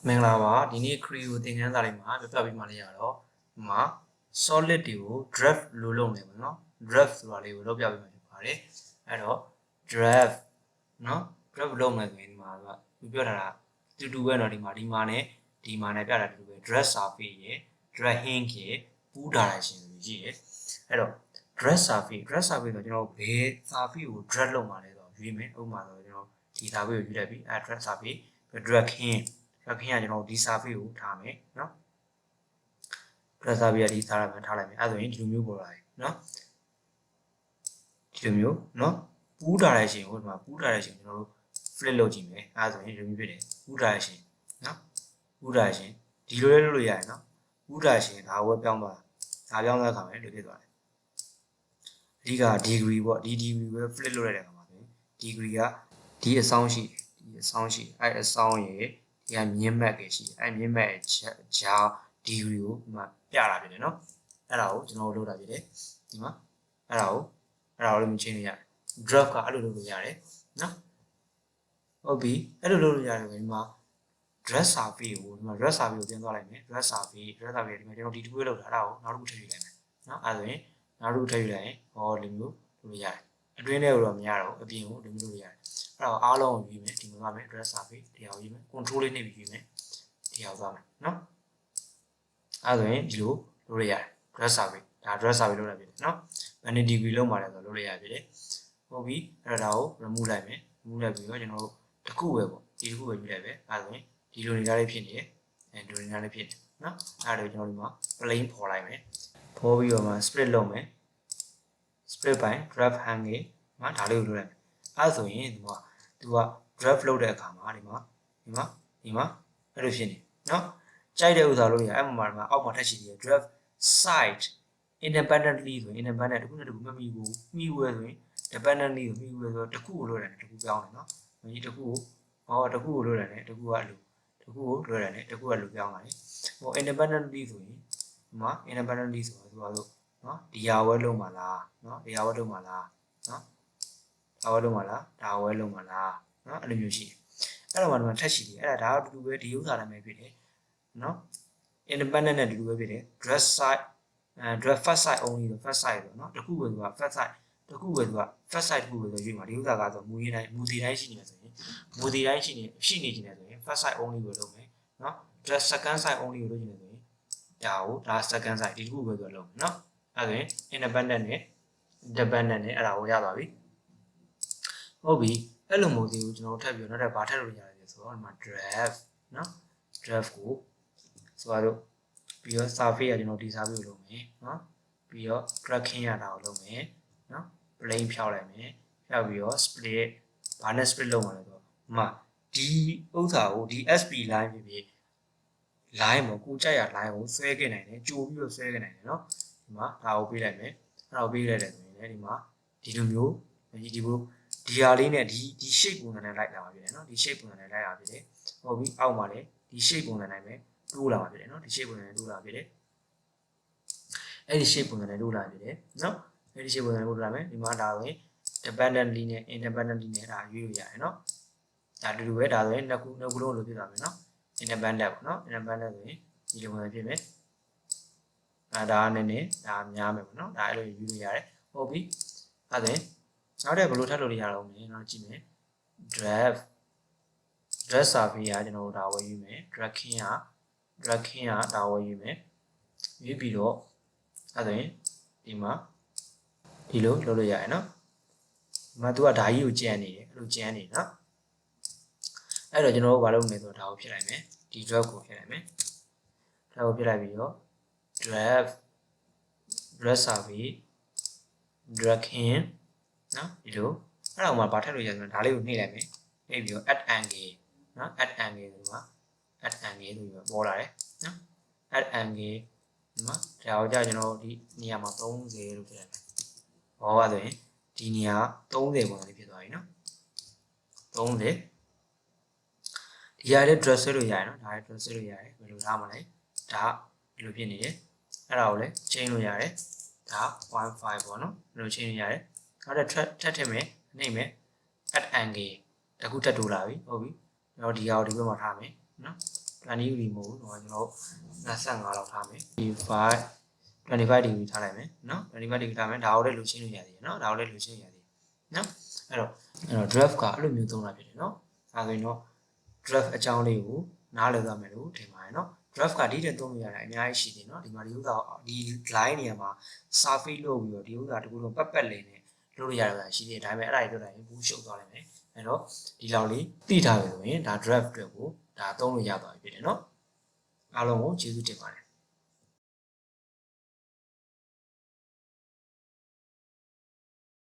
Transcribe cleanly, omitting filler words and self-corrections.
မင်္ဂလာပါဒီနေ့ Creo သင်ခန်းစာလေးမှာပြပြပေးမှလည်းရတော့ဒီမှာ solid တွေကို draft လို့လုပ်နေပါเนาะ draft ဆိုတာလေးကိုလုပ်ပြပေးမှဖြစ်ပါတယ်အဲ့တော့ draft เนาะ draft လုပ်မယ်ဆိုရင်ဒီမှာကပြောထားတာတူပဲเนาะဒီမှာနဲ့ပြတာတူပဲ draft surface ရယ် draft hink ရယ်ပူးထားတာရှင်ဆိုကြီးရယ်အဲ့တော့ draft surface ဆိုကျွန်တော်ဘယ် surface ကို draft လုပ်မှာလဲဆိုတော့ရွေးမယ်ဥပမာဆိုကျွန်တော်ဒီ surface ကိုရွေးလိုက်ပြီအဲ့ draft surface draft hink ရခင်ကကျွန်တော်ဒီ surface ကိုထားမယ်เนาะ draft surface ကဒီထားလိုက်မယ်အဲ့ဆိုရင်ဒီလိုမျိုးပေါ်လာတယ်เนาะဒီလိုမျိုးเนาะပူးထားတဲ့ရှင်ဟိုဒီမှာပူးထားတဲ့ရှင်ကျွန်တော်တို့ flip လုပ်ကြည့်မယ်အဲ့ဆိုရင်ဒီလိုမျိုးဖြစ်တယ်ပူးထားတဲ့ရှင်เนาะပူးထားတဲ့ရှင်ဒီလိုလေးလုပ်လို့ရတယ်เนาะပူးထားတဲ့ရှင်ဒါဝက်ပြောင်းသွားတာဒါပြောင်းသွားခါမယ်လို့ဖြစ်သွားတယ်အဓိက degree ပေါ့ဒီ degree ပဲ flip လုပ်ရတဲ့ခါမှာဆိုရင် degree ကဒီအဆောင်ရှိအဲ့အဆောင်ရဲ့ဒီကမြင့်မတ်ကြီးရှိအဲ့မြင့်မတ်ဂျာ degree ကိုဒီမှာပြတာဖြစ်တယ်เนาะအဲ့ဒါကိုကျွန်တော်တို့လုပ်တာဖြစ်တယ်ဒီမှာအဲ့ဒါကိုလည်းမချင်းလို့ရတယ် draft ကအဲ့လိုလုပ်လို့ရတယ်เนาะဟုတ်ပြီအဲ့လိုလုပ်လို့ရတယ်ဒီမှာ draft surface ကိုဒီမှာ draft surface ကိုပြန်သွားလိုက်မယ် draft surface ဒီမှာကျွန်တော်ဒီတစ်ခုလုပ်တာအဲ့ဒါကိုနောက်တစ်ခုထည့်ယူလိုက်မယ်เนาะအဲ့ဆိုရင်နောက်တစ်ခုထည့်ယူလိုက်ရင်ဟောဒီမျိုးလုပ်လို့ရတယ်အတွင်းထဲကိုတော့မရတော့အပြင်ကိုဒီမျိုးလုပ်လို့ရတယ်အဲ့တော့အားလုံးကိုယူမယ်ဒီမှာမယ် draft surface တရားကိုယူမယ် control လေးနှိပ်ပြီးယူမယ်တရားသွားမယ်เนาะအဲ့ဆိုရင်ဒီလိုလုပ်ရရတယ် draft surface ဒါ draft surface လုပ်ရပြီเนาะဘယ်နှစ် degree လုံးပါလဲဆိုတော့လုပ်ရရပြီလေဟုတ်ပြီအဲ့ဒါကို remove လိုက်မယ် remove လိုက်ပြီးတော့ကျွန်တော်တို့တစ်ခုပဲပေါ့ဒီတစ်ခုပဲယူလိုက်ပဲအဲ့ဆိုရင်ဒီလိုနေသားလေးဖြစ်နေတယ်ဒီလိုနေသားလေးဖြစ်တယ်เนาะအဲ့ဒါကိုကျွန်တော်ဒီမှာ plane ဖော်လိုက်မယ်ဖော်ပြီးတော့မှ split လုပ်မယ် split ပိုင်း draft hang မှာဒါလေးကိုလုပ်လိုက်မယ်အဲ့ဆိုရင်ဒီမှာသူက draft လုပ်တဲ့အခါမှာဒီမှာအဲ့လိုဖြစ်နေเนาะကြိုက်တဲ့ဥစ္စာလို့ရအဲ့မှာအောက်မှာထပ်ရှိတယ် draft site independently ဆိုရင် independent တစ်ခုနဲ့တစ်ခုမမီဘူးမိဝဲဆိုရင် dependently ဆိုမိဝဲဆိုတစ်ခုကိုလွှဲတယ်တစ်ခုပြောင်းတယ်เนาะဒီတစ်ခုကိုလွှဲတယ်တစ်ခုကလိုတစ်ခုကိုလွှဲတယ်တစ်ခုကလိုပြောင်းလာတယ်ဟို independently ဆိုရင်ဒီမှာ independently ဆိုတာသူကလို့เนาะဒီဟာဝဲလုံးမှာလားเนาะဒီဟာဝဲလုံးမှာလားเนาะဒါဝဲလုံးမှာလားဒါဝဲလုံးမှာလားเนาะအဲ့လိုမျိုးရှိတယ်အဲ့တော့မှဒီမှာထပ်ရှိတယ်အဲ့ဒါတူတူပဲဒီဥစ္စာတိုင်းပဲဖြစ်တယ်เนาะ independent နဲ့တူတူပဲဖြစ်တယ် draft site draft first site only ဆို first site ဆိုเนาะတခုပဲသူက first site တခုပဲသူက first site တခုပဲဆိုရွေးမှာဒီဥစ္စာကဆိုမူဒီတိုင်းရှိနေဆိုရင်မူဒီတိုင်းရှိနေဆိုရင် first site only ကိုလုပ်မယ်เนาะ draft second site only ကိုလုပ်နေဆိုရင်ဒါ second site ဒီတခုပဲသူကလုပ်မယ်เนาะအဲ့ဒါဆိုရင် independent နဲ့ dependent နဲ့အဲ့ဒါကိုရပါပြီဟုတ်ပြီအဲ့လိုမျိုးစီကိုကျွန်တော်ထပ်ပြီးတော့နောက်ထပ်ဗာထပ်လို့ရတယ်ဆိုတော့ဒီမှာ draft เนาะ draft ကိုဆိုတော့ပြီးတော့ surface ကကျွန်တော်ဒီ surface ကိုလုပ်မယ်เนาะပြီးတော့ tracking ရတာကိုလုပ်မယ်เนาะ plane ဖြောက်လိုက်မယ်ဖြောက်ပြီးတော့ split ဘာနဲ့ split လုပ်မှာလဲဆိုတော့ဒီမှာဒီဥစ္စာကိုဒီ SP line ဖြစ်ဖြစ် line ပေါ့ကိုကြိုက်ရ line ကိုဆွဲခဲ့နိုင်တယ်ကြိုပြီးတော့ဆွဲခဲ့နိုင်တယ်เนาะဒီမှာဒါကိုပေးလိုက်မယ်အဲ့ဒါကိုပေးလိုက်တယ်ဆိုရင်လည်းဒီမှာဒီလိုမျိုးဒီဟာလေးနဲ့ဒီ shape ပုံစံနဲ့လိုက်လာပါဖြစ်တယ်เนาะဒီ shape ပုံစံနဲ့လိုက်လာဖြစ်တယ်ဟုတ်ပြီအောက်မှာလည်းဒီ shape ပုံစံနဲ့ပဲတိုးလာပါဖြစ်တယ်เนาะဒီ shape ပုံစံနဲ့တိုးလာဖြစ်တယ်အဲ့ဒီ shape ပုံစံနဲ့တိုးလာဖြစ်တယ်เนาะအဲ့ဒီ shape ပုံစံနဲ့တိုးလာမယ်ဒီမှာဒါဆိုရင် dependently နဲ့ independently နဲ့ဒါရွေးလို့ရတယ်เนาะဒါတူတူပဲဒါဆိုရင်နှစ်ခုလုံးလိုဖြစ်သွားမယ်เนาะ independent ပေါ့เนาะ independent ဆိုရင်ဒီလိုမျိုးဖြစ်မယ်ဒါနည်းနည်းဒါများမယ်ပေါ့เนาะဒါအဲ့လိုယူလို့ရတယ်ဟုတ်ပြီအဲ့ဒါနောက်တဲ့ဘယ်လိုထပ်လို့ရအောင်လဲနောက်ကြည့်မယ် draft surface ကကျွန်တော်တို့ဒါဝယ်ယူမယ် tracking ကဒါဝယ်ယူမယ်ယူပြီးတော့အဲ့ဒါရင်ဒီမှာဒီလိုလုပ်လို့ရတယ်เนาะဒီမှာသူကဓာကြီးကိုကျန်နေတယ်အဲ့လိုကျန်နေเนาะအဲ့တော့ကျွန်တော်တို့ဘာလုပ်မလဲဆိုတော့ဒါကိုဖြစ်လိုက်မယ်ဒီ draft ကိုဖြစ်လိုက်မယ်ဒါကိုဖြစ်လိုက်ပြီးတော့ draft surface tracking နော်ဒီလိုအဲ့ဒါမှဘာထည့်လို့ရဆိုတော့ဒါလေးကိုနှိပ်လိုက်မယ်နှိပ်ပြီးတော့ add angle နော် add angle ဆိုမှာ add angle ဆိုပြီးပေါ်လာတယ်နော် add angle ဒီမှာဒါကိုကြာကျွန်တော်ဒီနေရာမှာ30လို့ထည့်လိုက်မယ်ဟောပါဆိုရင်ဒီနေရာ30ပုံစံလေးဖြစ်သွားပြီနော်30ဒီရတဲ့ dress လို့ရတယ်နော်ဒါလည်း dress လို့ရတယ်ဘယ်လိုထားမလဲဒါဒီလိုဖြစ်နေတယ်အဲ့ဒါကိုလည်း change လို့ရတယ်ဒါ 1.5 ပေါ့နော်ဘယ်လို change လို့ရတယ်နောက်ထပ်ထည့်မယ်နှိပ်မယ် add angle တခုထပ်တိုးလာပြီဟုတ်ပြီကျွန်တော်ဒီဟာကိုဒီဘက်မှာထားမယ်နော် 20 degree မဟုတ်ဘူးကျွန်တော်25လောက်ထားမယ်25 degree ထားလိုက်မယ်နော်25 degree ထားမယ်ဒါကိုလည်းလိုရှင်းလို့ရသေးတယ်နော်ဒါကိုလည်းလိုရှင်းရသေးတယ်နော်အဲ့တော့ draft ကအဲ့လိုမျိုးသုံးတာဖြစ်တယ်နော်ဒါဆိုရင်တော့ draft အကြောင်းလေးကိုနားလည်သွားမယ်လို့ထင်ပါတယ်နော် draft ကဒီတဲ့သုံးလို့ရတာအများကြီးရှိတယ်နော်ဒီမှာဒီဥစ္စာဒီ line နေရာမှာ surface လုပ်ပြီးတော့ဒီဥစ္စာတကူလုံးပတ်လည်နဲ့လုပ်လို့ရတယ်ဆိုတာရှိတယ်ဒါပေမဲ့အဲ့ဒါတွေလုပ်လိုက်ရင်ဘူးရှုပ်သွားနိုင်မယ်အဲ့တော့ဒီလောက်လေးသိထားပြီဆိုရင်ဒါ draft အတွက်ကိုဒါသုံးလို့ရသွားပြီဖြစ်တယ်နော်အားလုံးကိုကျေးဇူးတင်ပါတယ်